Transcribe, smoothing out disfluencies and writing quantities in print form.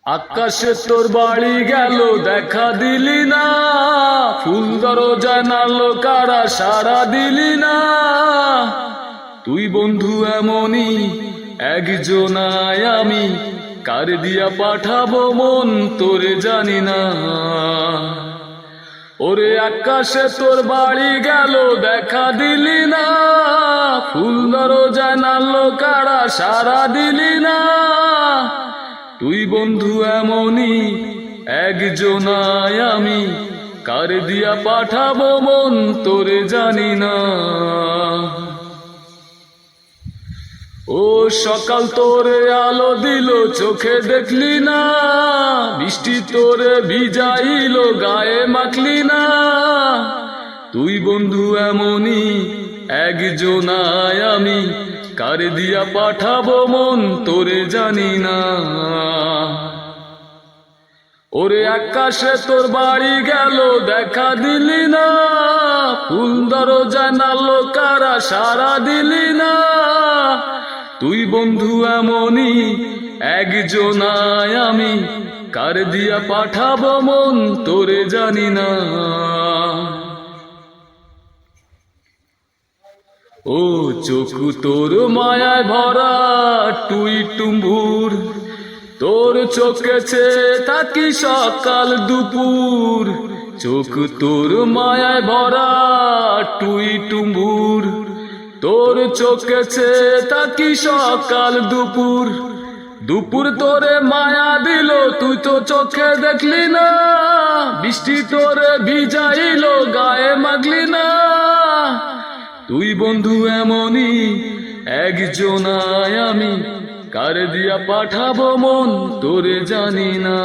আকাশে তোর বাড়ি গেল দেখা দিলি না, ফুল দরজায় নাড়লো কারা সাড়া দিলি না। তুই বন্ধু এমনই একজনায়, আমি কার দিয়া পাঠাবো মন তোরে জানি না। ওরে আকাশে তোর বাড়ি গেল দেখা দিলি না, ফুল দরজায় নাড়লো কারা সাড়া দিলি না। তুই বন্ধু এমনই একজনায়, আমি কার দিয়া পাঠাবো মন তোরে জানি না। ও সকাল তোরে আলো দিল চোখে দেখলি না, বৃষ্টি তোরে ভিজাইলো গায়ে মাখলি না। তুই বন্ধু এমনই একজনায়, আমি কার দিয়া পাঠাবো মন তোরে জানি না। ওরে আকাশে তোর বাড়ি গেল দেখা দিলি না, ফুল দরজায় নাড়লো কারা সাড়া দিলি না। তুই বন্ধু এমনই একজনায়, আমি কার দিয়া পাঠাবো মন তোরে জানি না। ও চোখ তোর মায়ায় ভরা টুই টুম্বুর, তোর চোখেছে থাকি সকাল দুপুর। চোখ তোর মায়ায় ভরা টুই টুম্বুর, তোর চোখেছে থাকি সকাল দুপুর। দুপুর তোরে মায়া দিল তুই তো চোখে দেখলি না, বৃষ্টি তোরে ভিজাইলো গায়ে মাখলি না। তুই বন্ধু এমনই একজনায়, আমি কার দিয়া পাঠাবো মন তোরে জানি না।